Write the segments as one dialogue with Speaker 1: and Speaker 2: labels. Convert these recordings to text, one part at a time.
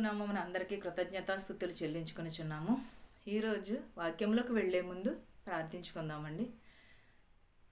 Speaker 1: నామమున అందరికీ కృతజ్ఞతాస్తుతులు చెల్లించుకొనిచున్నాము. ఈరోజు వాక్యంలోకి వెళ్లే ముందు ప్రార్థించుకుందామండి.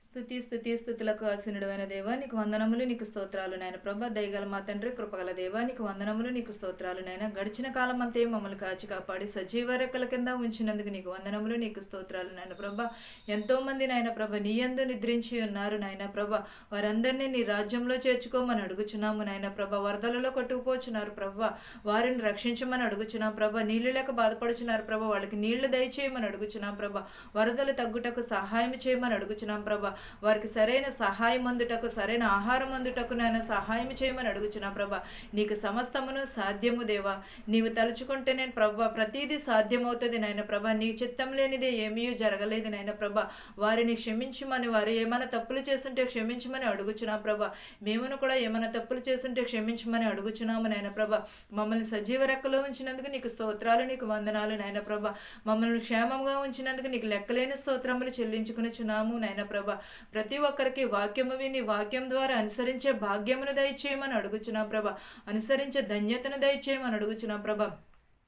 Speaker 1: స్తుతులకు ఆసీనుడైన దేవా నీకు వందనములు, నీకు స్తోత్రాలు నాయన ప్రభ. దయగల మా తండ్రి, కృపగల దేవా నీకు వందనములు, నీకు స్తోత్రాలు నాయన. గడిచిన కాలం అంతే మమ్మల్ని కాచి కాపాడి సజీవ రెక్కల కింద ఉంచినందుకు నీకు వందనములు, నీకు స్తోత్రాలు నాయన ప్రభ. ఎంతోమంది నాయన ప్రభ నీ యందు నిద్రించి ఉన్నారు నాయన ప్రభ. వారందరినీ నీ రాజ్యంలో చేర్చుకోమని అడుగుచున్నాము నాయన ప్రభ. వరదలలో కొట్టుకుపోచున్నారు ప్రభ, వారిని రక్షించమని అడుగుచున్నాం ప్రభ. నీళ్లు లేక బాధపడుచున్నారు ప్రభ, వాళ్ళకి నీళ్లు దయచేయమని అడుగుచున్నాం ప్రభ. వరదలు తగ్గుటకు సహాయం చేయమని అడుగుచున్నాం ప్రభ. వారికి సరైన సహాయం అందుటకు, సరైన ఆహారం అందుటకు నాయన సహాయం చేయమని అడుగుచున్నా ప్రభ. నీకు సమస్తమును సాధ్యము దేవా. నీవు తలుచుకుంటే నేను ప్రభ ప్రతీది సాధ్యమవుతుంది నాయన ప్రభ. నీ చిత్తం లేనిదే ఏమీ జరగలేదు నాయన ప్రభ. వారిని క్షమించమని, వారు ఏమైనా తప్పులు చేస్తుంటే క్షమించమని అడుగుచున్నా ప్రభ. మేమును కూడా ఏమైనా తప్పులు చేస్తుంటే క్షమించమని అడుగుచున్నాము నాయన ప్రభ. మమ్మల్ని సజీవ రెక్కలో ఉంచినందుకు నీకు స్తోత్రాలు, నీకు వందనాలు నాయన ప్రభ. మమ్మల్ని క్షేమంగా ఉంచినందుకు నీకు లెక్కలేని స్తోత్రములు చెల్లించుకునిచున్నాము నాయన ప్రభ. ప్రతి ఒక్కరికి వాక్యము విని వాక్యం ద్వారా అనుసరించే భాగ్యమును దయచేయమని అడుగుచున్నాం ప్రభ. అనుసరించే ధన్యతను దయచేయమని అడుగుచున్నాం ప్రభ.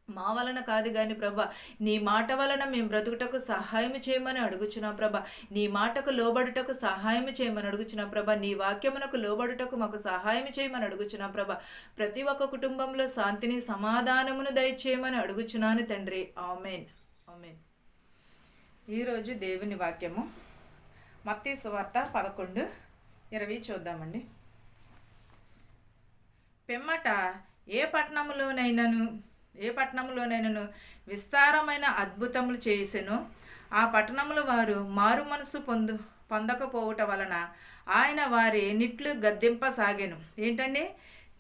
Speaker 1: మా వలన కాదు కానీ ప్రభ, నీ మాట వలన మేము బ్రతుకుటకు సహాయం చేయమని అడుగుచున్నాం ప్రభ. నీ మాటకు లోబడుటకు సహాయం చేయమని అడుగుచున్నాం ప్రభ. నీ వాక్యమునకు లోబడుటకు మాకు సహాయం చేయమని అడుగుచున్నాం ప్రభ. ప్రతి ఒక్క కుటుంబంలో శాంతిని, సమాధానమును దయచేయమని అడుగుచున్నాను తండ్రి. Amen, amen. ఈరోజు దేవుని వాక్యము మత్తయి సువార్త 11:20 చూద్దామండి. పిమ్మట ఏ పట్టణములోనైనను విస్తారమైన అద్భుతములు చేసెను, ఆ పట్టణముల వారు మారు మనసు పొందకపోవుట వలన ఆయన వారి నిట్లు గద్దింపసాగెను. ఏంటండి,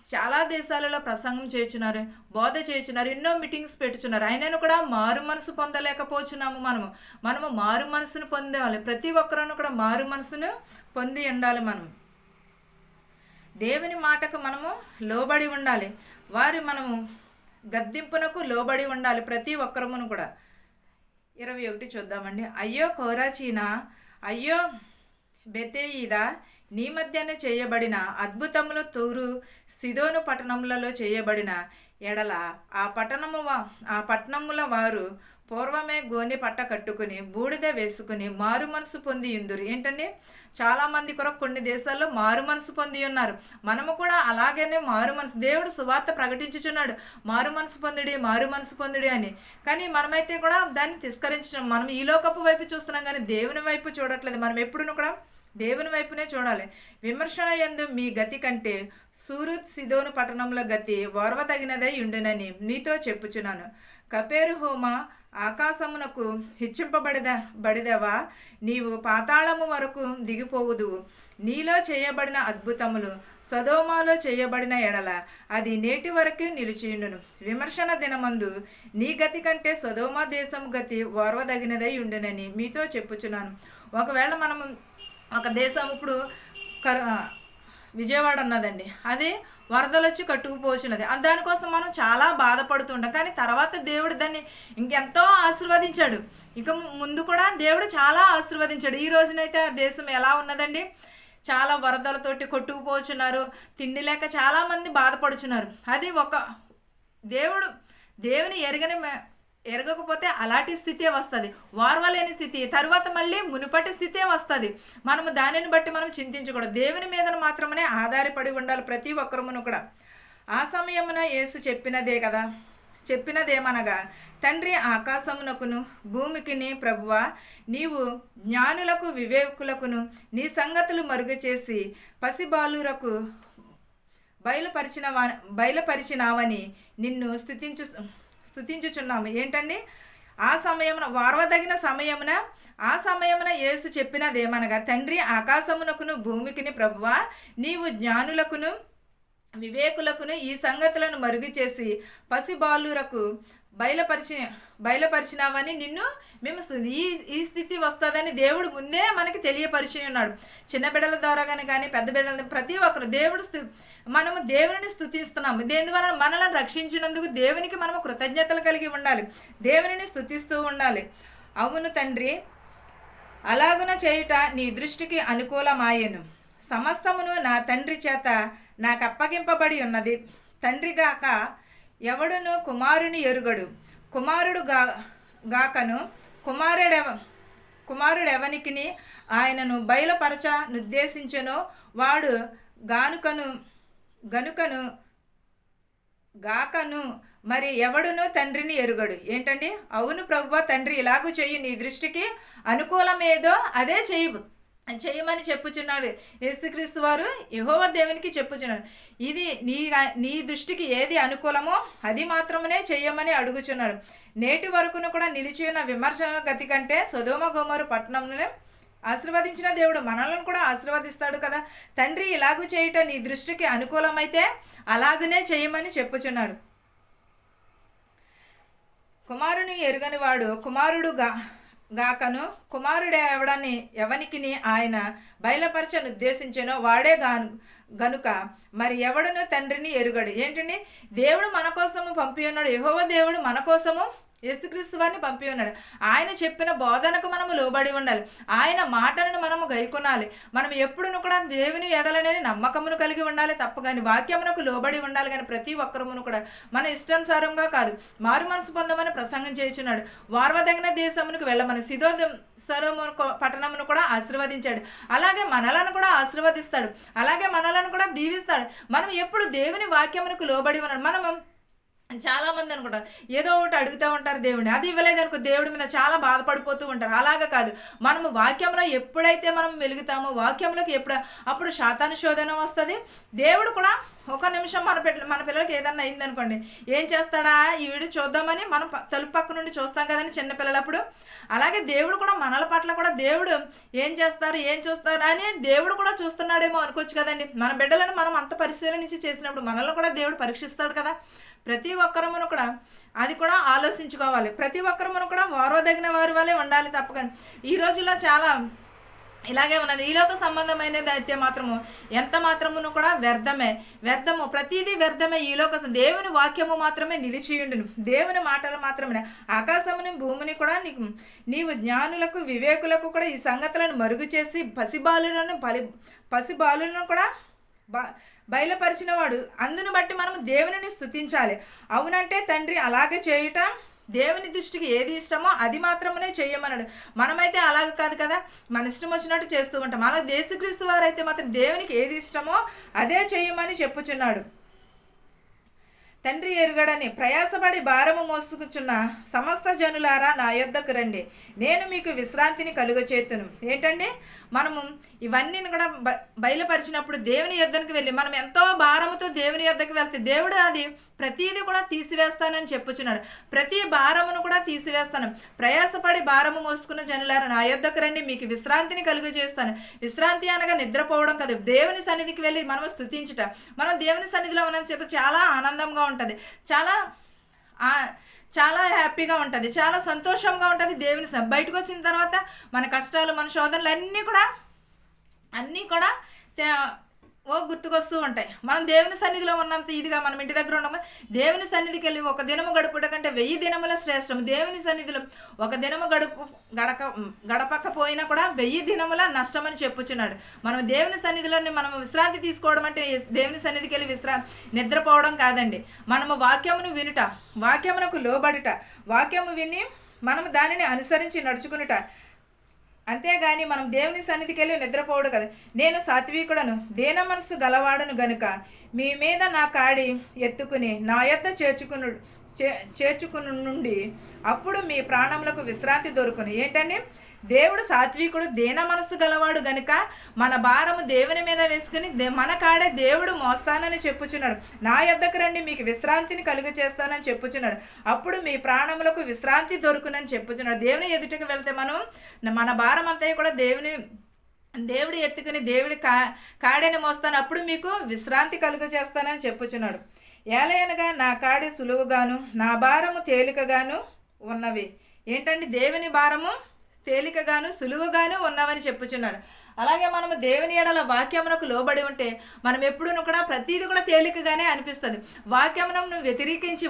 Speaker 1: చాలా దేశాలలో ప్రసంగం చేయుచున్నారు, బోధ చేయుచున్నారు, ఎన్నో మీటింగ్స్ పెట్టుచున్నారు. అయినను కూడా మారు మనసు పొందలేకపోతున్నాము. మనము మారు మనసును పొందాలి. ప్రతి ఒక్కరూ కూడా మారు మనసును పొంది ఉండాలి. మనం దేవుని మాటకు మనము లోబడి ఉండాలి. మనము గద్దింపునకు లోబడి ఉండాలి ప్రతి ఒక్కరమును కూడా. 21 చూద్దామండి. అయ్యో కోరాచీనా, అయ్యో బెతెయిదా, నీ మధ్యనే చేయబడిన అద్భుతములు తూరు సిదోను పట్టణములలో చేయబడిన ఎడల ఆ పట్టణముల వారు పూర్వమే గోనె పట్ట కట్టుకుని బూడిద వేసుకుని మారు మనసు పొంది ఉందురు. ఏంటండి, చాలామంది కొరకు కొన్ని దేశాల్లో మారు మనసు పొంది ఉన్నారు. మనము కూడా అలాగనే మారు మనసు, దేవుడు సువార్త ప్రకటించుచున్నాడు, మారు మనసు పొందుడి అని. కానీ మనమైతే కూడా దాన్ని తిరస్కరించడం, మనం ఈ లోకపు వైపు చూస్తున్నాం కానీ దేవుని వైపు చూడట్లేదు. మనం ఎప్పుడూ కూడా దేవుని వైపునే చూడాలి. విమర్శన యందు మీ గతి కంటే సూరత్ సిదోను పట్టణంలో గతి ఓర్వదగినదై ఉండునని మీతో చెప్పుచున్నాను. కపేరు హోమ, ఆకాశమునకు హెచ్చింపబడిదవా, నీవు పాతాళము వరకు దిగిపోవుదువు. నీలో చేయబడిన అద్భుతములు సొదొమలో చేయబడిన ఎడల అది నేటి వరకు నిలిచియుండును. విమర్శన దినమందు నీ గతి కంటే సొదొమ దేశం గతి ఓర్వదగినదై ఉండునని మీతో చెప్పుచున్నాను. ఒకవేళ మనం ఒక దేశం, ఇప్పుడు విజయవాడ ఉన్నదండి, అది వరదలు వచ్చి కట్టుకుపోచున్నది. దానికోసం మనం చాలా బాధపడుతుంటాం. కానీ తర్వాత దేవుడు దాన్ని ఇంకెంతో ఆశీర్వదించాడు. ఇక ముందు కూడా దేవుడు చాలా ఆశీర్వదించాడు. ఈ రోజునైతే ఆ దేశం ఎలా ఉన్నదండి, చాలా వరదలతోటి కొట్టుకుపోచున్నారు, తిండి లేక చాలామంది బాధపడుచున్నారు. అది ఒక దేవుని ఎరగకపోతే అలాంటి స్థితే వస్తుంది, వార్వలేని స్థితి. తరువాత మళ్ళీ మునుపటి స్థితే వస్తుంది. మనము దానిని బట్టి మనం చింతించకూడదు. దేవుని మీద మాత్రమే ఆధారపడి ఉండాలి ప్రతి ఒక్కరమును కూడా. ఆ సమయమున యేసు చెప్పినదేమనగా, తండ్రి ఆకాశమునకును భూమికిని ప్రభువా, నీవు జ్ఞానులకు వివేకులకును నీ సంగతులు మరుగు చేసి పసిబాలురకు బయలుపరిచినావని నిన్ను స్తుతించుచున్నాము. ఏంటండి, ఆ సమయమున వార్వదగిన సమయమున యేసు చెప్పినదేమనగా, తండ్రి ఆకాశమునకును భూమికిని ప్రభువా, నీవు జ్ఞానులకును వివేకులకును ఈ సంగతులను మరుగు చేసి పసిబాలురకు బయలుపరిచినావని నిన్ను మేము ఈ స్థితి వస్తుందని దేవుడు ముందే మనకి తెలియపరిచి ఉన్నాడు. చిన్న బిడ్డల ద్వారా కానీ పెద్ద బిడ్డల ప్రతి ఒక్కరు మనము దేవుని స్తుతిస్తున్నాము. దేని ద్వారా మనల్ని రక్షించినందుకు దేవునికి మనము కృతజ్ఞతలు కలిగి ఉండాలి, దేవుని స్తుతిస్తూ ఉండాలి. అవును తండ్రి, అలాగున చేయుట నీ దృష్టికి అనుకూలమాయెను. సమస్తమును నా తండ్రి చేత నాకు అప్పగింపబడి ఉన్నది. తండ్రిగాక ఎవడును కుమారుని ఎరుగడు, కుమారుడు గాకను కుమారుడెవనికిని ఆయనను బయలుపరచ నిర్దేశించెనో వాడు గనుకను గాకను మరి ఎవడును తండ్రిని ఎరుగడు. ఏంటండి? అవును ప్రభువా తండ్రి, ఇలాగూ చెయ్యి, నీ దృష్టికి అనుకూలమేదో అదే చేయమని చెప్పుచున్నాడు. యేసుక్రీస్తు వారు యెహోవా దేవునికి చెప్పుచున్నాడు. ఇది నీ దృష్టికి ఏది అనుకూలమో అది మాత్రమే చెయ్యమని అడుగుచున్నాడు. నేటి వరకును కూడా నిలిచి ఉన్న విమర్శన గతి కంటే సొదొమ గొమొర్రా పట్టణంలో ఆశీర్వదించిన దేవుడు మనల్ని కూడా ఆశీర్వదిస్తాడు కదా. తండ్రి ఇలాగూ చేయట నీ దృష్టికి అనుకూలమైతే అలాగనే చేయమని చెప్పుచున్నాడు. కుమారుని ఎరుగని వాడు కుమారుడు గాకను కుమారుడే ఎవనికిని ఆయన బయలుపరచను ఉద్దేశించెనో వాడే గనుక మరి ఎవడును తండ్రిని ఎరుగడు. ఏంటండి? దేవుడు మన కోసము పంపి ఉన్నాడు. యెహోవా దేవుడు మన కోసము యేసుక్రీస్తు వారిని పంపి ఉన్నాడు. ఆయన చెప్పిన బోధనకు మనము లోబడి ఉండాలి. ఆయన మాటలను మనము గైకొనాలి. మనం ఎప్పుడును కూడా దేవుని ఎడలనే నమ్మకమును కలిగి ఉండాలి తప్ప కానీ వాక్యమునకు లోబడి ఉండాలి. కానీ ప్రతి ఒక్కరమును కూడా మన ఇష్టానుసారంగా కాదు, మారు మనసు పొందమని ప్రసంగం చేయుచున్నాడు. వార్వదగిన దేశమునకు వెళ్ళమని సొదొమ పట్టణమును కూడా ఆశీర్వదించాడు. అలాగే మనలను కూడా ఆశీర్వదిస్తాడు. అలాగే మనలను కూడా దీవిస్తాడు. మనం ఎప్పుడు దేవుని వాక్యమునకు లోబడి ఉన్నాడు. మనము చాలామంది అనుకుంటారు ఏదో ఒకటి అడుగుతూ ఉంటారు దేవుడిని, అది ఇవ్వలేదనుకో దేవుడి మీద చాలా బాధపడిపోతూ ఉంటారు. అలాగా కాదు, మనము వాక్యంలో ఎప్పుడైతే మనం వెలుగుతామో వాక్యంలోకి అప్పుడు సాతాను శోధన వస్తుంది. దేవుడు కూడా ఒక నిమిషం మన పిల్లలకి ఏదన్నా అయిందనుకోండి, ఏం చేస్తాడా ఈ వీడియో చూద్దామని మనం తలుపు పక్క నుండి చూస్తాం కదండి చిన్నపిల్లలప్పుడు. అలాగే దేవుడు కూడా మనల పట్ల కూడా దేవుడు ఏం చూస్తారు అని దేవుడు కూడా చూస్తున్నాడేమో అనుకోవచ్చు కదండి. మన బిడ్డలను మనం అంత పరిశీలనించి చేసినప్పుడు మనల్ని కూడా దేవుడు పరీక్షిస్తాడు కదా. ప్రతి ఒక్కరమును కూడా అది కూడా ఆలోచించుకోవాలి. ప్రతి ఒక్కరమును కూడా వారోదగిన వారి వల్లే ఉండాలి తప్పకని. ఈ రోజుల్లో చాలా ఇలాగే ఉన్నది. ఈలోక సంబంధమైనది అయితే మాత్రము ఎంత మాత్రమును కూడా వ్యర్థము, ప్రతిదీ వ్యర్థమే. ఈలోక దేవుని వాక్యము మాత్రమే నిలిచియుండును, దేవుని మాటలు మాత్రమే. ఆకాశముని భూమిని కూడా నీవు జ్ఞానులకు వివేకులకు కూడా ఈ సంగతులను మరుగు చేసి పసిబాలులను కూడా బయలుపరిచిన వాడు. అందును బట్టి మనం దేవుని స్తుతించాలి. అవునంటే తండ్రి అలాగే చేయుట దేవుని దృష్టికి ఏది ఇష్టమో అది మాత్రమే చేయమన్నాడు. మనమైతే అలాగ కాదు కదా, మన ఇష్టం వచ్చినట్టు చేస్తూ ఉంటాం. అలా యేసుక్రీస్తు వారు అయితే మాత్రం దేవునికి ఏది ఇష్టమో అదే చేయమని చెప్పుచున్నాడు. తండ్రి ఎరుగడని ప్రయాసపడి భారము మోసుకుచున్న సమస్త జనులారా నా యొద్దకు రండి, నేను మీకు విశ్రాంతిని కలుగచేతును. ఏంటండి? మనము ఇవన్నీ కూడా బయలుపరిచినప్పుడు దేవుని యొద్దకు వెళ్ళి మనం ఎంతో భారముతో దేవుని యొద్దకు వెళ్తే దేవుడు అది ప్రతిదీ కూడా తీసివేస్తానని చెప్పుచున్నాడు. ప్రతి భారమును కూడా తీసివేస్తాను. ప్రయాసపడి భారము మోసుకున్న జనులారా నా యొద్దకు రండి, మీకు విశ్రాంతిని కలుగజేస్తాను. విశ్రాంతి అనగా నిద్రపోవడం కాదు, దేవుని సన్నిధికి వెళ్ళి మనము స్తుతించుట. మనం దేవుని సన్నిధిలో ఉన్నామని చెప్పి చాలా ఆనందంగా ఉంటుంది, చాలా హ్యాపీగా ఉంటుంది, చాలా సంతోషంగా ఉంటుంది. దేవుని బయటకు వచ్చిన తర్వాత మన కష్టాలు మన శోధనలు అన్నీ కూడా గుర్తుకొస్తూ ఉంటాయి. మనం దేవుని సన్నిధిలో ఉన్నంత ఇదిగా మనం ఇంటి దగ్గర ఉన్నాము. దేవుని సన్నిధికి వెళ్ళి ఒక దినము గడుపుట కంటే 1000 దినముల శ్రేష్టం. దేవుని సన్నిధిలో ఒక దినము గడపకపోయినా కూడా 1000 దినముల నష్టమని చెప్పుచున్నాడు. మనం దేవుని సన్నిధిలోని మనం విశ్రాంతి తీసుకోవడం అంటే దేవుని సన్నిధికి వెళ్ళి నిద్రపోవడం కాదండి. మనము వాక్యమును వినుట, వాక్యమునకు లోబడుట, వాక్యము విని మనము దానిని అనుసరించి నడుచుకునుట. అంతేగాని మనం దేవుని సన్నిధికి వెళ్ళి నిద్రపోవడు కదా. నేను సాత్వికుడను, దీన మనసు గలవాడను గనుక మీ మీద నా కాడి ఎత్తుకుని నా యొద్ద చేర్చుకుని నుండి అప్పుడు మీ ప్రాణములకు విశ్రాంతి దొరుకును. ఏంటండి? దేవుడు సాత్వికుడు, దీన మనసు గలవాడు గనుక మన భారము దేవుని మీద వేసుకుని మన కాడే దేవుడు మోస్తానని చెప్పుచున్నాడు. నా యొద్దకు రండి, మీకు విశ్రాంతిని కలుగ చేస్తానని చెప్పుచున్నాడు. అప్పుడు మీ ప్రాణములకు విశ్రాంతి దొరుకునని చెప్పుచున్నాడు. దేవుని ఎదుటికి వెళ్తే మనం మన భారం అంతా కూడా దేవుడు ఎత్తుకుని దేవుడి కాడని మోస్తాను, అప్పుడు మీకు విశ్రాంతి కలుగ చేస్తానని చెప్పుచున్నాడు. ఏలయనగా నా కాడి సులువుగాను నా భారము తేలికగాను ఉన్నవి. ఏంటండి? దేవుని భారము తేలికగాను సులువుగాను ఉన్నవని చెప్పుచున్నాడు. అలాగే మనము దేవుని ఎడల వాక్యమునకు లోబడి ఉంటే మనం ఎప్పుడూ కూడా ప్రతిదీ కూడా తేలికగానే అనిపిస్తుంది. వాక్యమును వ్యతిరేకించి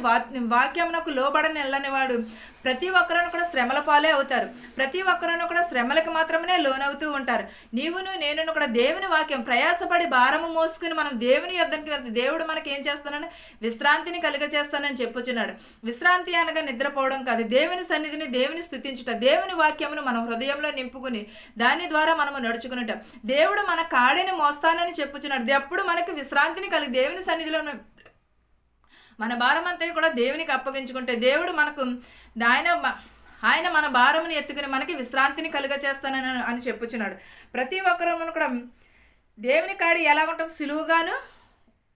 Speaker 1: వాక్యమునకు లోబడని వెళ్ళని వాడు ప్రతి ఒక్కరూ కూడా శ్రమల పాలే అవుతారు. ప్రతి ఒక్కరూ కూడా శ్రమలకు మాత్రమే లోనవుతూ ఉంటారు. నీవును నేను కూడా దేవుని వాక్యం ప్రయాసపడి భారము మోసుకుని మనం దేవుని యొద్దకు వెళ్తే దేవుడు మనకి ఏం చేస్తానని విశ్రాంతిని కలుగజేస్తానని చెప్పుచున్నాడు. విశ్రాంతి అనగా నిద్రపోవడం కాదు, దేవుని సన్నిధిని దేవుని స్తుతించుట, దేవుని వాక్యమును మనం హృదయంలో నింపుకుని దాని ద్వారా మనము నడుచుకున్నట. దేవుడు మన కాడిని మోస్తానని చెప్పుచున్నాడు. ఎప్పుడు మనకి విశ్రాంతిని కలిగి దేవుని సన్నిధిలో మన భారం అంతా కూడా దేవునికి అప్పగించుకుంటే దేవుడు మనకు ఆయన మన భారమును ఎత్తుకుని మనకి విశ్రాంతిని కలుగచేస్తానని అని చెప్పుచున్నాడు. ప్రతి ఒక్కరూ కూడా దేవుని కాడి ఎలా ఉంటుంది, సులువుగాను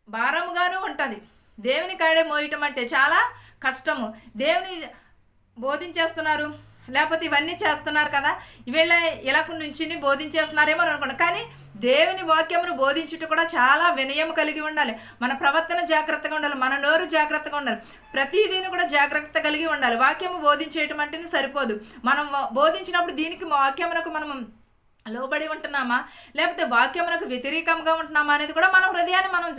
Speaker 1: భారముగాను ఉంటుంది. దేవుని కాడే మోయటం అంటే చాలా కష్టము. దేవుని బోధించేస్తున్నారు, లేకపోతే ఇవన్నీ చేస్తున్నారు కదా, వీళ్ళ ఇలా నుంచి బోధించేస్తున్నారేమో అని అనుకున్నాను. కానీ దేవుని వాక్యమును బోధించుట కూడా చాలా వినయం కలిగి ఉండాలి. మన ప్రవర్తన జాగ్రత్తగా ఉండాలి, మన నోరు జాగ్రత్తగా ఉండాలి, ప్రతిదీని కూడా జాగ్రత్త కలిగి ఉండాలి. వాక్యము బోధించేయటం అంటేనే సరిపోదు. మనం బోధించినప్పుడు దీనికి వాక్యమునకు మనం లోబడి ఉంటున్నామా, లేకపోతే వాక్యమునకు వ్యతిరేకంగా ఉంటున్నామా అనేది కూడా మన హృదయాన్ని మనం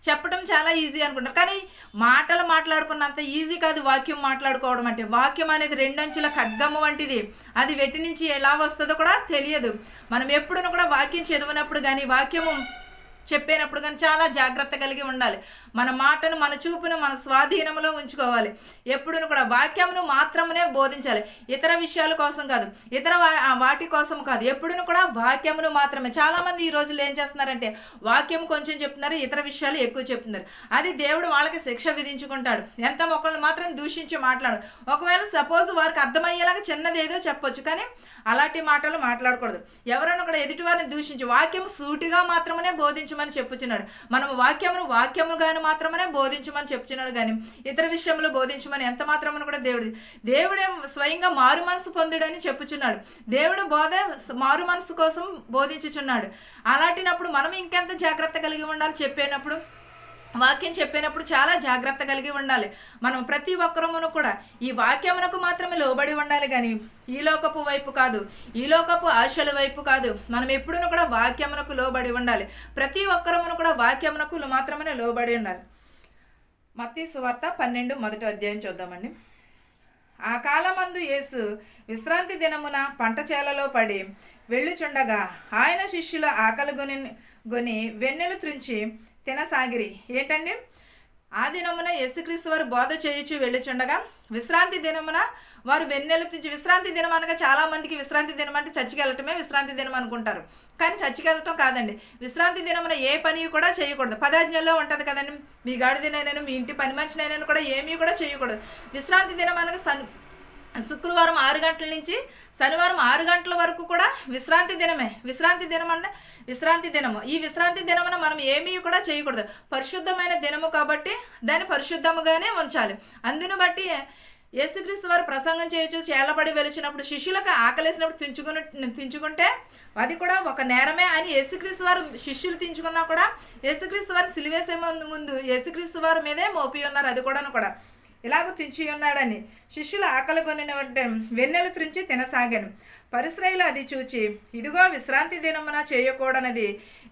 Speaker 1: చెప్పడం చాలా ఈజీ అనుకుంటాం. కానీ మాటలు మాట్లాడుకున్నంత ఈజీ కాదు వాక్యం మాట్లాడుకోవడం అంటే. వాక్యం అనేది రెండంచుల ఖడ్గము వంటిది. అది వెట్టి నుంచి ఎలా వస్తుందో కూడా తెలియదు. మనం ఎప్పుడూ కూడా వాక్యం చదివినప్పుడు కానీ వాక్యము చెప్పేటప్పుడు కానీ చాలా జాగ్రత్త కలిగి ఉండాలి. మన మాటను మన చూపును మన స్వాధీనంలో ఉంచుకోవాలి. ఎప్పుడూ కూడా వాక్యమును మాత్రమే బోధించాలి, ఇతర విషయాల కోసం కాదు, ఇతర వాటి కోసం కాదు. ఎప్పుడూ కూడా వాక్యమును మాత్రమే. చాలామంది ఈ రోజులు ఏం చేస్తున్నారంటే వాక్యం కొంచెం చెప్తున్నారు, ఇతర విషయాలు ఎక్కువ చెప్తున్నారు. అది దేవుడు వాళ్ళకి శిక్ష విధించుకుంటాడు. ఎంత ఒకళ్ళు మాత్రం దూషించి మాట్లాడు. ఒకవేళ సపోజ్ వారికి అర్థమయ్యేలాగా చిన్నదేదో చెప్పొచ్చు, కానీ అలాంటి మాటలు మాట్లాడకూడదు. ఎవరైనా కూడా ఎదుటివారిని దూషించి వాక్యం సూటిగా మాత్రమే బోధించమని చెప్పుచున్నాడు. మనము వాక్యముగాను మాత్రమే బోధించమని చెప్తున్నాడు, కానీ ఇతర విషయంలో బోధించమని ఎంత మాత్రమని కూడా దేవుడే స్వయంగా మారు మనసు పొందుడని చెప్పుచున్నాడు. దేవుడు మారు మనసు కోసం బోధించుచున్నాడు. అలాంటినప్పుడు మనం ఇంకెంత జాగ్రత్త కలిగి ఉండాలి. వాక్యం చెప్పేటప్పుడు చాలా జాగ్రత్త కలిగి ఉండాలి. మనం ప్రతి ఒక్కరమును కూడా ఈ వాక్యమునకు మాత్రమే లోబడి ఉండాలి, కానీ ఈ లోకపు వైపు కాదు, ఈ లోకపు ఆశల వైపు కాదు. మనం ఎప్పుడూ కూడా వాక్యమునకు లోబడి ఉండాలి. ప్రతి ఒక్కరమును కూడా వాక్యమునకు మాత్రమే లోబడి ఉండాలి. మత్తయి సువార్త 12 మొదటి అధ్యాయం చూద్దామండి. ఆ కాలమందు యేసు విశ్రాంతి దినమున పంట చేలలో పడి వెళ్ళుచుండగా ఆయన శిష్యుల ఆకలి గొని వెన్నెలు త్రుంచి తినసాగిరి. ఏంటండి, ఆ దినమున యేసుక్రీస్తు వారు బోధ చేయుచు వెళ్ళుచుండగా విశ్రాంతి దినమున వారు వెన్నెలు తుంచి. విశ్రాంతి దినం అనగా చాలామందికి విశ్రాంతి దినం అంటే చర్చికి వెళ్ళటమే విశ్రాంతి దినం అనుకుంటారు. కానీ చర్చికి వెళ్ళటం కాదండి. విశ్రాంతి దినమున ఏ పని కూడా చేయకూడదు. 10 ఆజ్ఞల్లో ఉంటుంది కదండి, మీ గాడిదనైనా మీ ఇంటి పని మనిషినైనా కూడా ఏమీ కూడా చేయకూడదు. విశ్రాంతి దినం అనగా శుక్రవారం 6 గంటల నుంచి శనివారం 6 గంటల వరకు కూడా విశ్రాంతి దినమే. విశ్రాంతి దినం అంటే విశ్రాంతి దినము. ఈ విశ్రాంతి దినమున మనం ఏమీ కూడా చేయకూడదు. పరిశుద్ధమైన దినము కాబట్టి దాన్ని పరిశుద్ధముగానే ఉంచాలి. అందును బట్టి యేసుక్రీస్తు వారు ప్రసంగం చేయొచ్చు చేలబడి వెలిచినప్పుడు శిష్యులకు ఆకలేసినప్పుడు తించుకుంటే అది కూడా ఒక నేరమే అని యేసుక్రీస్తు వారు శిష్యులు తించుకున్నా కూడా యేసుక్రీస్తు వారిని సిలువేసే ముందు యేసుక్రీస్తు వారి మీదే మోపి ఉన్నారు. అది కూడా ఇలాగ తుంచి ఉన్నాడని శిష్యులు ఆకలి కొనిన వెన్నెలు త్రుంచి తినసాగాను. పరిశ్రయులు అది చూచి, ఇదిగో విశ్రాంతి దినమున చేయకూడనది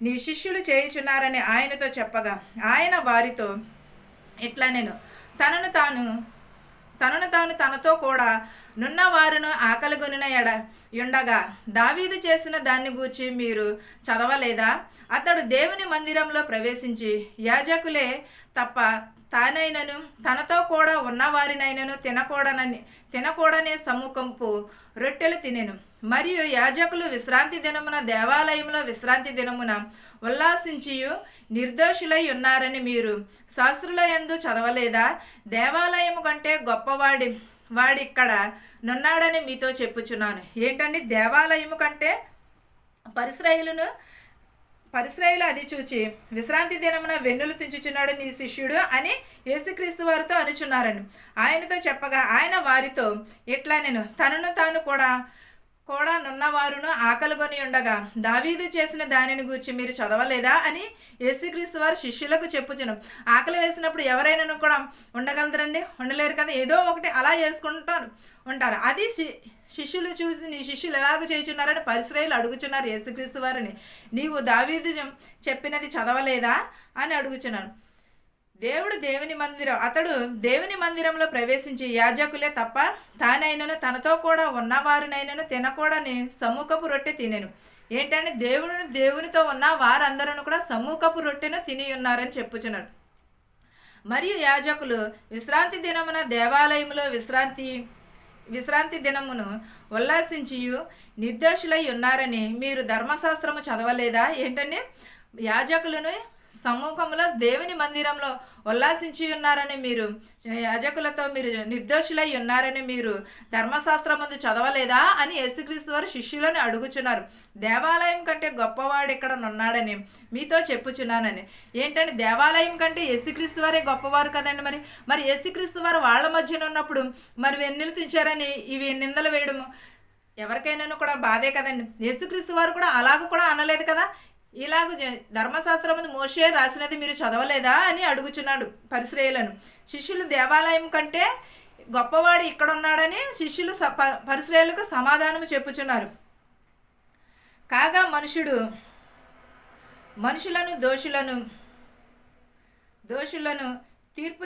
Speaker 1: నీ శిష్యులు చేయుచున్నారని ఆయనతో చెప్పగా ఆయన వారితో ఇట్లా నేను తనను తాను తనతో కూడా నున్న వారును ఆకలి కొనిన ఉండగా దావీదు చేసిన దాన్ని గూర్చి మీరు చదవలేదా? అతడు దేవుని మందిరంలో ప్రవేశించి యాజకులే తప్ప తానైనను తనతో కూడా ఉన్నవారినైనను తినకూడనే సముఖంపు రొట్టెలు తినెను. మరియు యాజకులు విశ్రాంతి దినమున దేవాలయంలో విశ్రాంతి దినమున ఉల్లాసించియు నిర్దోషులై ఉన్నారని మీరు శాస్త్రుల యందు చదవలేదా? దేవాలయము కంటే వాడిక్కడ నున్నాడని మీతో చెప్పుచున్నాను. ఏంటండి, దేవాలయము కంటే పరిశ్రయులు అది చూచి విశ్రాంతి దినమున వెన్నులు తుంచుచున్నాడు నీ శిష్యుడు అని యేసుక్రీస్తు వారితో అనుచున్నారని ఆయనతో చెప్పగా ఆయన వారితో ఇట్లా నేను తనను తాను కూడా నున్నవారును ఆకలిగొని ఉండగా దావీదు చేసిన దానిని గూర్చి మీరు చదవలేదా అని యేసుక్రీస్తు వారు శిష్యులకు చెప్పుచును. ఆకలి వేసినప్పుడు ఎవరైనా కూడా ఉండగలరండి? ఉండలేరు కదా. ఏదో ఒకటి అలా ఉంటారు. అది శిష్యులు చూసి నీ శిష్యులు ఎలాగ చేయుచున్నారని పరిసయ్యులు అడుగుచున్నారు యేసుక్రీస్తు వారిని. నీవు దావీదు చెప్పినది చదవలేదా అని అడుగుచున్నారు. అతడు దేవుని మందిరంలో ప్రవేశించి యాజకులే తప్ప తానైనను తనతో కూడా ఉన్నవారినైనను తినకూడని సమ్ముఖపు రొట్టె తినెను. ఏంటంటే దేవునితో ఉన్న వారందరూ కూడా సమ్ముఖపు రొట్టెను తిని ఉన్నారని చెప్పుచున్నారు. మరియు యాజకులు విశ్రాంతి దినమున దేవాలయంలో విశ్రాంతి దినమును ఉల్లాసించి నిర్దోషులై ఉన్నారని మీరు ధర్మశాస్త్రము చదవలేదా? ఏంటంటే యాజకులను సమూహంలో దేవుని మందిరంలో ఉల్లాసించి ఉన్నారని మీరు యాజకులతో మీరు నిర్దోషులై ఉన్నారని మీరు ధర్మశాస్త్రమందు చదవలేదా అని యేసుక్రీస్తు వారు శిష్యులను అడుగుచున్నారు. దేవాలయం కంటే గొప్పవాడు ఇక్కడ ఉన్నాడని మీతో చెప్పుచున్నానని. ఏంటంటే దేవాలయం కంటే యేసుక్రీస్తు వారే గొప్పవారు కదండి. మరి యేసుక్రీస్తు వారు వాళ్ళ మధ్యన ఉన్నప్పుడు మరి వెన్నెలు తుంచారని ఇవి నిందలు వేయడము ఎవరికైనా కూడా బాధే కదండి. యేసుక్రీస్తు వారు కూడా అలాగ కూడా అనలేదు కదా. ఇలాగ ధర్మశాస్త్రము మోషే రాసినది మీరు చదవలేదా అని అడుగుచున్నాడు పరిసయ్యులను. శిష్యులు దేవాలయం కంటే గొప్పవాడు ఇక్కడ ఉన్నాడని శిష్యులు పరిసయ్యులకు సమాధానము చెప్పుచున్నారు. కాగా మనుషులను దోషులను తీర్పు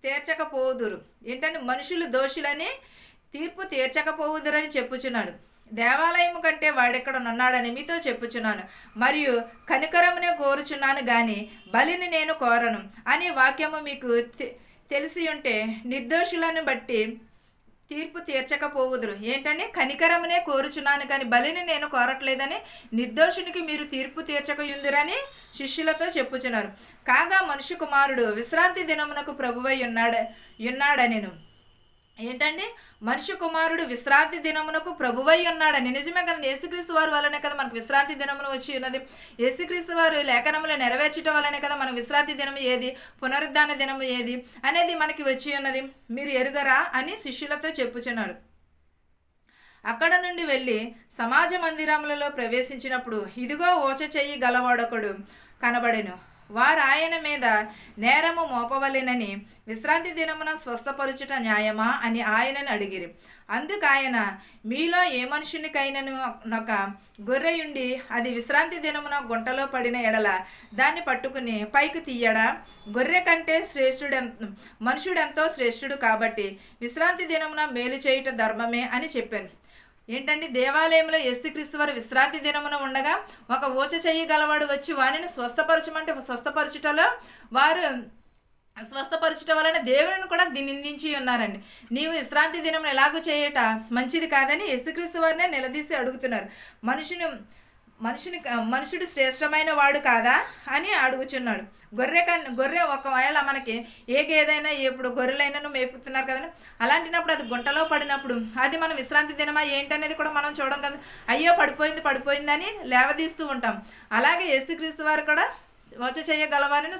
Speaker 1: తీర్చకపోదురు. ఏంటంటే మనుషులు దోషులని తీర్పు తీర్చకపోవుదురని చెప్పుచున్నాడు. దేవాలయం కంటే వాడెక్కడ ఉన్నాడని మీతో చెప్పుచున్నాను. మరియు కనికరమునే కోరుచున్నాను గాని బలిని నేను కోరను అని వాక్యము మీకు తెలిసి ఉంటే నిర్దోషులను బట్టి తీర్పు తీర్చకపోవుదురు. ఏంటంటే కనికరమునే కోరుచున్నాను కానీ బలిని నేను కోరట్లేదని నిర్దోషునికి మీరు తీర్పు తీర్చకయుందురని శిష్యులతో చెప్పుచున్నారు. కాగా మనుష్య కుమారుడు విశ్రాంతి దినమునకు ప్రభువై ఉన్నాడనెను. ఏంటండి మనుష్య కుమారుడు విశ్రాంతి దినమునకు ప్రభువై ఉన్నాడని. నిజమే కదా. యేసుక్రీస్తు వారి వల్లనే కదా మనకు విశ్రాంతి దినమును వచ్చి ఉన్నది. యేసుక్రీస్తు వారు లేఖనములు నెరవేర్చడం వల్లనే కదా మనకు విశ్రాంతి దినము ఏది, పునరుద్ధాన దినము ఏది అనేది మనకి వచ్చి ఉన్నది. మీరు ఎరుగరా అని శిష్యులతో చెప్పుచున్నారు. అక్కడ నుండి వెళ్ళి సమాజ మందిరములలో ప్రవేశించినప్పుడు ఇదిగో ఓచ చెయ్యి గలవాడొకడు కనబడెను. వారు ఆయన మీద నేరము మోపవలెనని విశ్రాంతి దినమున స్వస్థపరుచుట న్యాయమా అని ఆయనను అడిగిరి. అందుకు ఆయన మీలో ఏ మనుషునికైనను ఒక గొర్రెయుండి అది విశ్రాంతి దినమున గుంటలో పడిన ఎడల దాన్ని పట్టుకుని పైకి తీయడా? గొర్రె కంటే మనుషుడెంతో శ్రేష్ఠుడు కాబట్టి విశ్రాంతి దినమున మేలు చేయుట ధర్మమే అని చెప్పాను. ఏంటంటే దేవాలయంలో యేసుక్రీస్తు వారు విశ్రాంతి దినమున ఉండగా ఒక ఓచ చెయ్యి గలవాడు వచ్చి వారిని స్వస్థపరచమంటే స్వస్థపరచుటలో వారు స్వస్థపరచుట వలన దేవుని కూడా నిందించి ఉన్నారండి. నీవు విశ్రాంతి దినం ఎలాగో చేయట మంచిది కాదని యేసుక్రీస్తు వారినే నిలదీసి అడుగుతున్నారు. మనుషుడు శ్రేష్టమైన వాడు కాదా అని అడుగుచున్నాడు. గొర్రె ఒకవేళ మనకి ఏదైనా ఇప్పుడు గొర్రెలైనా మేపుతున్నారు కదండి. అలాంటినప్పుడు అది గుంటలో పడినప్పుడు అది మనం విశ్రాంతి దినమా ఏంటనేది కూడా మనం చూడం కదా. అయ్యో పడిపోయిందని లేవదీస్తూ ఉంటాం. అలాగే యేసుక్రీస్తు వారు కూడా వచ్చ చేయగలవారిని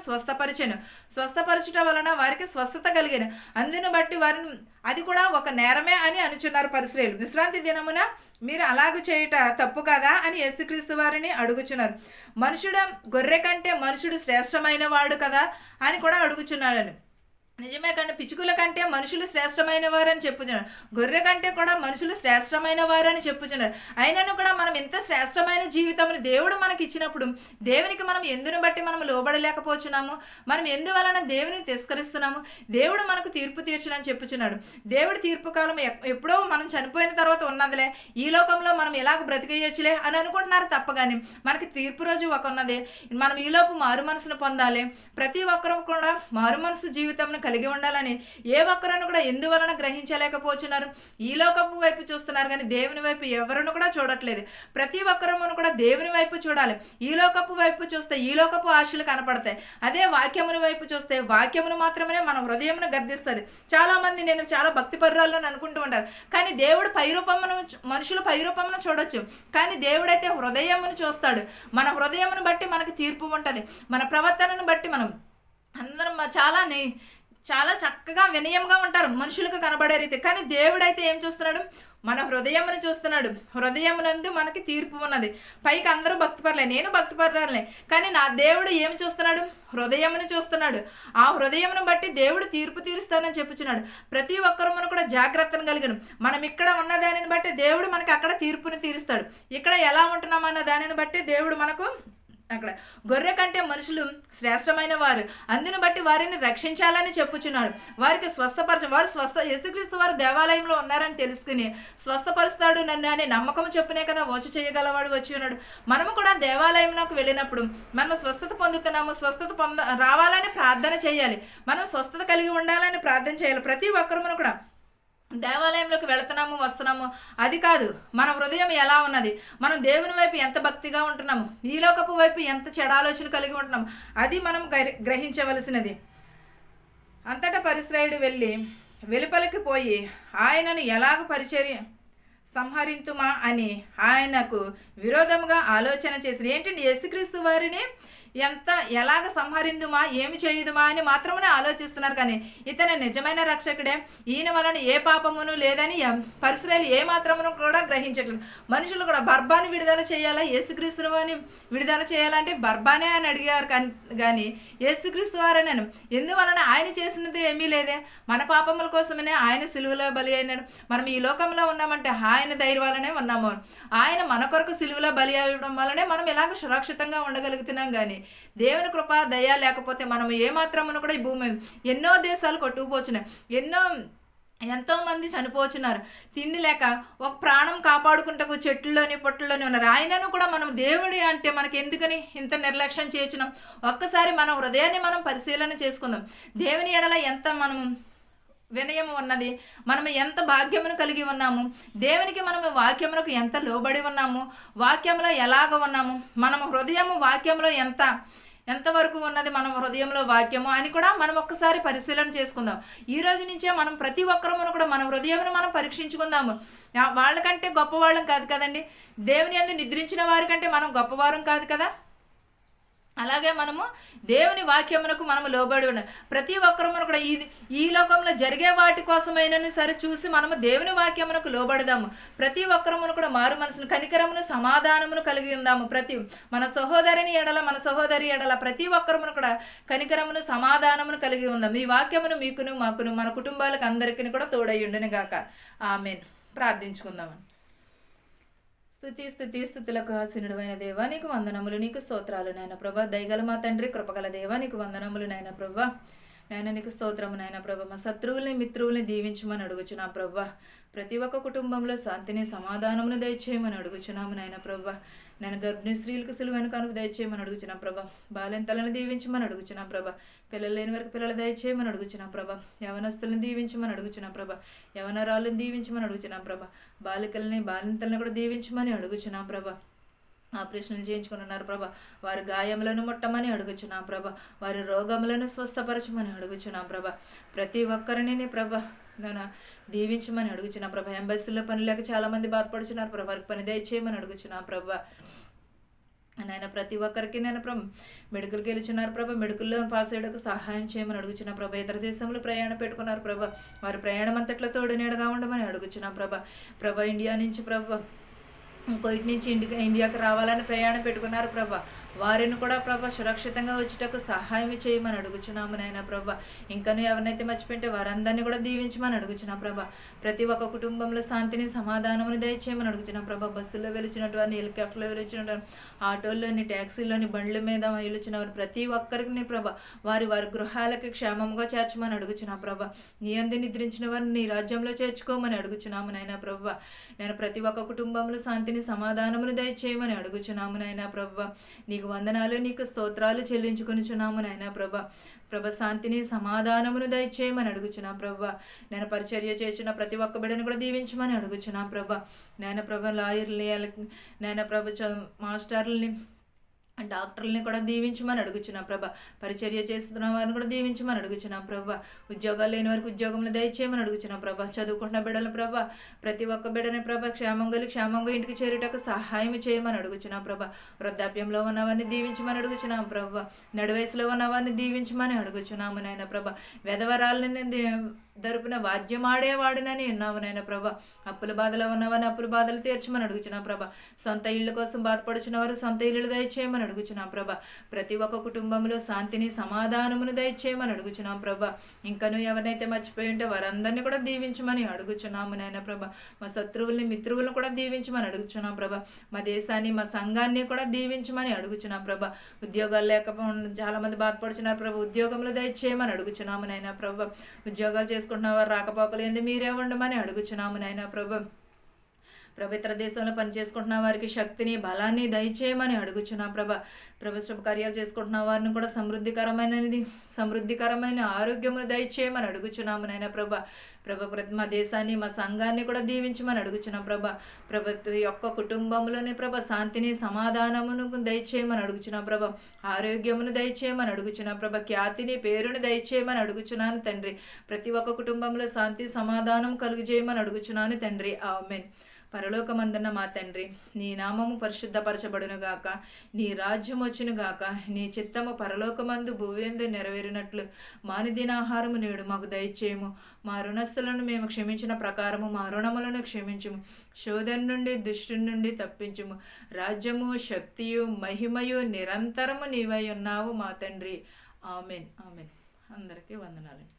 Speaker 1: స్వస్థపరచుట వలన వారికి స్వస్థత కలిగిన అందును బట్టి వారిని అది కూడా ఒక నేరమే అని అనుచున్నారు పరిసయ్యులు. విశ్రాంతి దినమున మీరు అలాగ చేయుట తప్పు కదా అని యేసుక్రీస్తు వారిని అడుగుచున్నారు. గొర్రె కంటే మనుషుడు శ్రేష్టమైన వాడు కదా అని కూడా అడుగుచున్నాడని. నిజమే కంటే పిచ్చుకుల కంటే మనుషులు శ్రేష్టమైన వారని చెప్పుచున్నారు. గొర్రె కంటే కూడా మనుషులు శ్రేష్టమైన వారని చెప్పుచున్నారు. అయినను కూడా మనం ఇంత శ్రేష్టమైన జీవితంలో దేవుడు మనకి ఇచ్చినప్పుడు దేవునికి మనం ఎందును బట్టి మనం లోబడలేకపోతున్నాము? మనం ఎందువలన దేవుని తిరస్కరిస్తున్నాము? దేవుడు మనకు తీర్పు తీర్చునని చెప్పుచున్నాడు. దేవుడి తీర్పు కాలం ఎప్పుడో మనం చనిపోయిన తర్వాత ఉన్నదిలే, ఈ లోకంలో మనం ఎలాగ బ్రతికేయచ్చులే అని అనుకుంటున్నారు తప్ప కానీ మనకి తీర్పు రోజు ఒక ఉన్నది. మనం ఈలోపు మారు మనసును పొందాలి. ప్రతి ఒక్కరూ కూడా మారు మనసు జీవితం కలిగి ఉండాలని ఏ ఒక్కరను కూడా ఎందువలన గ్రహించలేకపోతున్నారు? ఈ లోకపు వైపు చూస్తున్నారు కానీ దేవుని వైపు ఎవరిని కూడా చూడట్లేదు. ప్రతి ఒక్కరమును కూడా దేవుని వైపు చూడాలి. ఈ లోకపు వైపు చూస్తే ఈ లోకపు ఆశలు కనపడతాయి. అదే వాక్యముని వైపు చూస్తే వాక్యమును మాత్రమే మన హృదయమును గర్దిస్తుంది. చాలా మంది నేను చాలా భక్తి పరురాలను అనుకుంటూ ఉంటారు, కానీ దేవుడు మనుషులు పైరూపమును చూడొచ్చు, కానీ దేవుడైతే హృదయమును చూస్తాడు. మన హృదయమును బట్టి మనకి తీర్పు ఉంటుంది. మన ప్రవర్తనను బట్టి మనం అందరం చాలా చాలా చక్కగా వినయంగా ఉంటారు మనుషులకు కనబడే రీతి. కానీ దేవుడైతే ఏం చూస్తున్నాడు? మన హృదయమును చూస్తున్నాడు. హృదయమునందు మనకి తీర్పు ఉన్నది. పైకి అందరూ భక్తిపరలే, నేను భక్తిపరలే, కానీ నా దేవుడు ఏమి చూస్తున్నాడు? హృదయమును చూస్తున్నాడు. ఆ హృదయమును బట్టి దేవుడు తీర్పు తీరుస్తానని చెప్పుచున్నాడు. ప్రతి ఒక్కరు కూడా జాగ్రత్తను కలిగను. మనం ఇక్కడ ఉన్న దానిని బట్టి దేవుడు మనకి అక్కడ తీర్పుని తీరుస్తాడు. ఇక్కడ ఎలా ఉంటున్నామన్న దానిని బట్టి దేవుడు మనకు అక్కడ గొర్రె కంటే మనుషులు శ్రేష్టమైన వారు, అందుని బట్టి వారిని రక్షించాలని చెప్పుచున్నాడు. వారికి వారు యేసుక్రీస్తు వారు దేవాలయంలో ఉన్నారని తెలుసుకుని స్వస్థపరుస్తాడు నన్ను అని నమ్మకం చెప్పునే కదా ఓచు చేయగలవాడు వచ్చి ఉన్నాడు. మనము కూడా దేవాలయంలోకి వెళ్ళినప్పుడు మనం స్వస్థత పొందుతున్నాము, రావాలని ప్రార్థన చేయాలి, మనం స్వస్థత కలిగి ఉండాలని ప్రార్థన చేయాలి. ప్రతి ఒక్కరు కూడా దేవాలయంలోకి వెళుతున్నాము వస్తున్నాము అది కాదు, మన హృదయం ఎలా ఉన్నది, మనం దేవుని వైపు ఎంత భక్తిగా ఉంటున్నాము, ఈ లోకపు వైపు ఎంత చెడు ఆలోచన కలిగి ఉంటున్నాము, అది మనం గ్రహించవలసినది. అంతటా పరిశ్రయుడు వెళ్ళి వెలుపలికి పోయి ఆయనను ఎలాగ సంహరింతుమా అని ఆయనకు విరోధముగా ఆలోచన చేసి, ఏంటంటే యేసుక్రీస్తు వారిని ఎలాగ సంహరిందుమా, ఏమి చేయుదుమా అని మాత్రమే ఆలోచిస్తున్నారు. కానీ ఇతను నిజమైన రక్షకుడే, ఈయన వలన ఏ పాపమును లేదని పరిసరాలు ఏ మాత్రమును కూడా గ్రహించట్లేదు. మనుషులు కూడా బర్బాని విడుదల చేయాలా, యేసుక్రీస్తు అని విడుదల చేయాలంటే బర్బానే అని అడిగారు. కానీ యేసుక్రీస్తు వారనను, ఎందువలన ఆయన చేసినది ఏమీ లేదే, మన పాపముల కోసమనే ఆయన సిలువలో బలి అయినాడు. మనం ఈ లోకంలో ఉన్నామంటే ఆయన దయ వలనే ఉన్నాము. ఆయన మన కొరకు సిలువలో బలి అవ్వడం వల్లనే మనం ఇలాగ సురక్షితంగా ఉండగలుగుతున్నాం. కానీ దేవుని కృప దయ లేకపోతే మనం ఏమాత్రమును కూడా ఈ భూమి ఎన్నో దేశాలు కొట్టుకుపోతున్నాయి, ఎంతోమంది చనిపోతున్నారు తిండి లేక, ఒక ప్రాణం కాపాడుకుంటూ చెట్లలోని పొట్టుల్లోని ఉన్నారు. ఆయనను కూడా మనం దేవుడి అంటే మనకి ఎందుకని ఇంత నిర్లక్ష్యం చేసినాం? ఒక్కసారి మన హృదయాన్ని మనం పరిశీలన చేసుకుందాం. దేవుని ఎడల ఎంత మనము వినయము ఉన్నది, మనము ఎంత భాగ్యమును కలిగి ఉన్నాము, దేవునికి మనము వాక్యములకు ఎంత లోబడి ఉన్నాము, వాక్యంలో ఎలాగ ఉన్నాము, మనము హృదయము వాక్యంలో ఎంతవరకు ఉన్నది మన హృదయంలో వాక్యము అని కూడా మనం ఒక్కసారి పరిశీలన చేసుకుందాం. ఈ రోజు నుంచే మనం ప్రతి ఒక్కరూ కూడా మన హృదయమును మనం పరీక్షించుకుందాము. వాళ్ళకంటే గొప్పవాళ్ళం కాదు కదండి, దేవుని యందు నిద్రించిన వారి కంటే మనం గొప్పవారం కాదు కదా. అలాగే మనము దేవుని వాక్యమునకు మనము లోబడి ఉండాలి. ప్రతి ఒక్కరూ కూడా ఈ లోకంలో జరిగే వాటి కోసమైనా సరే చూసి మనము దేవుని వాక్యమునకు లోబడదాము. ప్రతి ఒక్కరూ కూడా మారు మనసును, కనికరమును, సమాధానమును కలిగి ఉందాము. మన సహోదరి ఎడల ప్రతి ఒక్కరూ కూడా కనికరమును, సమాధానమును కలిగి ఉందాం. ఈ వాక్యమును మీకును మాకును మన కుటుంబాలకు అందరికీ కూడా తోడయ్యుండును గాక. ఆమేన్. ప్రార్థించుకుందామని. స్తుతులకు ఆసీనుడైన దేవా నీకు వందనములు, నీకు స్తోత్రాలు నాయన ప్రభా. దయగల మా తండ్రి, కృపగల దేవా నీకు వందనములు నాయన ప్రభా. నాయన నీకు స్తోత్రము నాయన ప్రభా. మా శత్రువుల్ని మిత్రువుల్ని దీవించమని అడుగుచున్నా ప్రభా. ప్రతి ఒక్క కుటుంబంలో శాంతిని, సమాధానమును దయచేయమని అడుగుచున్నాము నాయన ప్రభా. నేను గర్భిణీ స్త్రీలకు సిలువైన కానుక దయచేయమని అడుగుచున్నా ప్రభా. బాలెంతలను దీవించమని అడుగుచున్నా ప్రభా. పిల్లలు లేని వరకు పిల్లలు దయచేయమని అడుగుచున్నా ప్రభా. యవనస్తులను దీవించమని అడుగుచున్నా ప్రభా. యవనరాళ్ళని దీవించమని అడుగుచున్నా ప్రభా. బాలింతలను కూడా దీవించమని అడుగుచున్నా ప్రభా. ఆపరేషన్లు చేయించుకున్నారు ప్రభా. వారి గాయములను ముట్టమని అడుగుచున్నాం ప్రభా. వారి రోగములను స్వస్థపరచమని అడుగుచున్నాం ప్రభా. ప్రతి ఒక్కరిని ప్రభా నేను దీవించమని అడుగుచున్నా ప్రభా. ఎంబసీలో పని లేక చాలామంది బాధపడుచున్నారు ప్రభా. వారికి పని దయచేయమని అడుగుచున్నా ప్రభా. నాయన ప్రతి ఒక్కరికి నేను మెడికల్కి వెళ్ళుచున్నారు ప్రభా. మెడికల్లో పాస్ అయ్యేందుకు సహాయం చేయమని అడుగుచున్నా ప్రభా. ఇతర దేశంలో ప్రయాణం పెట్టుకున్నారు ప్రభా. వారి ప్రయాణం అంతట్లో తోడునేడుగా ఉండమని అడుగుచున్నా ప్రభా. ఇండియా నుంచి ప్రభా, కోయిట్ నుంచి ఇండియాకి రావాలని ప్రయాణం పెట్టుకున్నారు ప్రభా. వారిని కూడా ప్రభా సురక్షితంగా వచ్చేటకు సహాయం చేయమని అడుగుచున్నాము నాయన ప్రభా. ఇంకనూ ఎవరినైతే మర్చిపోయింటే వారందరినీ కూడా దీవించమని అడుగుచున్నాం ప్రభా. ప్రతి ఒక్క కుటుంబంలో శాంతిని, సమాధానముని దయచేయమని అడుగుచున్నాం ప్రభా. బస్సుల్లో వెలుచున్నట్టు వారిని, హెలికాప్టర్లో వెలుచున్నట్టు, ఆటోల్లోని, ట్యాక్సీల్లోని, బండ్ల మీద వెలుచిన వారు ప్రతి ఒక్కరికి ప్రభా వారి గృహాలకి క్షేమంగా చేర్చమని అడుగుచున్నాం ప్రభా. నీ అందు నిద్రించిన వారిని నీ రాజ్యంలో చేర్చుకోమని అడుగుచున్నాము నాయన ప్రభా. నేను ప్రతి ఒక్క కుటుంబంలో శాంతిని, సమాధానమును దయచేయమని అడుగుచున్నాము నాయన ప్రభా. నీకు వందనాలు, నీకు స్తోత్రాలు చెల్లించుకొనిచున్నాము నాయన ప్రభా. శాంతిని, సమాధానమును దయచేయమని అడుగుచున్నా ప్రభా. నేను పరిచర్య చేసిన ప్రతి ఒక్క బిడ్డను కూడా దీవించమని అడుగుచున్నా ప్రభా. నాయన ప్రభా. లాయర్ని, నాయన ప్రభా, మాస్టర్లని, డాక్టర్లని కూడా దీవించమని అడుగుచున్నాం ప్రభా. పరిచర్య చేస్తున్న వారిని కూడా దీవించమని అడుగుచున్నాం ప్రభా. ఉద్యోగాలు లేని వారికి ఉద్యోగంలో దయచేయమని అడుగుచున్నాం ప్రభా. చదువుకుంటున్న బిడ్డల ప్రభా, ప్రతి ఒక్క బిడ్డని ప్రభా క్షేమంగా ఇంటికి చేరుటకు సహాయం చేయమని అడుగుచున్నాం ప్రభా. వృద్ధాప్యంలో ఉన్నవారిని దీవించమని అడుగుచున్నాం ప్రభా. నడువయసులో ఉన్నవారిని దీవించమని అడుగుచున్నాము నాయన ప్రభా. వెధవరాలని దరుపున వాద్యమాడేవాడినని విన్నావు నాయన ప్రభా. అప్పుల బాధలో ఉన్నవారిని అప్పుల బాధలు తీర్చమని అడుగుచున్నాం ప్రభా. సొంత ఇళ్ళ కోసం బాధపడుచున్న వారు సొంత ఇళ్ళు దయచేయమని అడుగుచున్నాం ప్రభా. ప్రతి ఒక్క కుటుంబంలో శాంతిని సమాధానమును దయచేయమని అడుగుచున్నాం ప్రభా. ఇంకను ఎవరినైతే మర్చిపోయి ఉంటే వారందరినీ కూడా దీవించమని అడుగుచున్నాము నాయన ప్రభా. మా శత్రువుల్ని మిత్రువులను కూడా దీవించమని అడుగుచున్నాం ప్రభా. మా దేశాన్ని మా సంఘాన్ని కూడా దీవించమని అడుగుచున్నాం ప్రభా. ఉద్యోగాలు లేకపోతే చాలా మంది బాధపడుచున్నారు ప్రభా. ఉద్యోగంలో దయచేయమని అడుగుచున్నాము నాయన ప్రభా. ఉద్యోగాలు చేసుకుంటున్న వారు రాకపోకలు ఏంది మీరే ఉండమని అడుగుచున్నాము నాయన ప్రభా. ఇతర దేశంలో పనిచేసుకుంటున్న వారికి శక్తిని బలాన్ని దయచేయమని అడుగుచున్నాం ప్రభా. శుభ కార్యాలు చేసుకుంటున్న వారిని కూడా సమృద్ధికరమైన ఆరోగ్యమును దయచేయమని అడుగుచున్నాము నాయన ప్రభా. మా దేశాన్ని మా సంఘాన్ని కూడా దీవించమని అడుగుచున్నాం ప్రభా. ప్రతి ఒక్క కుటుంబంలోనే ప్రభా శాంతిని సమాధానమును దయచేయమని అడుగుచున్నాం ప్రభా. ఆరోగ్యమును దయచేయమని అడుగుచున్నాం ప్రభా. ఖ్యాతిని పేరును దయచేయమని అడుగుచున్నాను తండ్రి. ప్రతి ఒక్క కుటుంబంలో శాంతి సమాధానం కలుగజేయమని అడుగుచున్నాను తండ్రి. ఆమేన్. పరలోకమందున్న మా తండ్రి, నీ నామము పరిశుద్ధపరచబడునుగాక, నీ రాజ్యం వచ్చునుగాక, నీ చిత్తము పరలోకమందు భూవేందు నెరవేరినట్లు మానుదినాహారము నేడు మాకు దయచేయము. మా రుణస్థులను మేము క్షమించిన ప్రకారము మా రుణములను క్షమించుము. శోధన నుండి దుష్టుని నుండి తప్పించుము. రాజ్యము శక్తియు మహిమయు నిరంతరము నీవై ఉన్నావు మా తండ్రి. ఆమెన్. ఆమెన్. అందరికీ వందనాలు.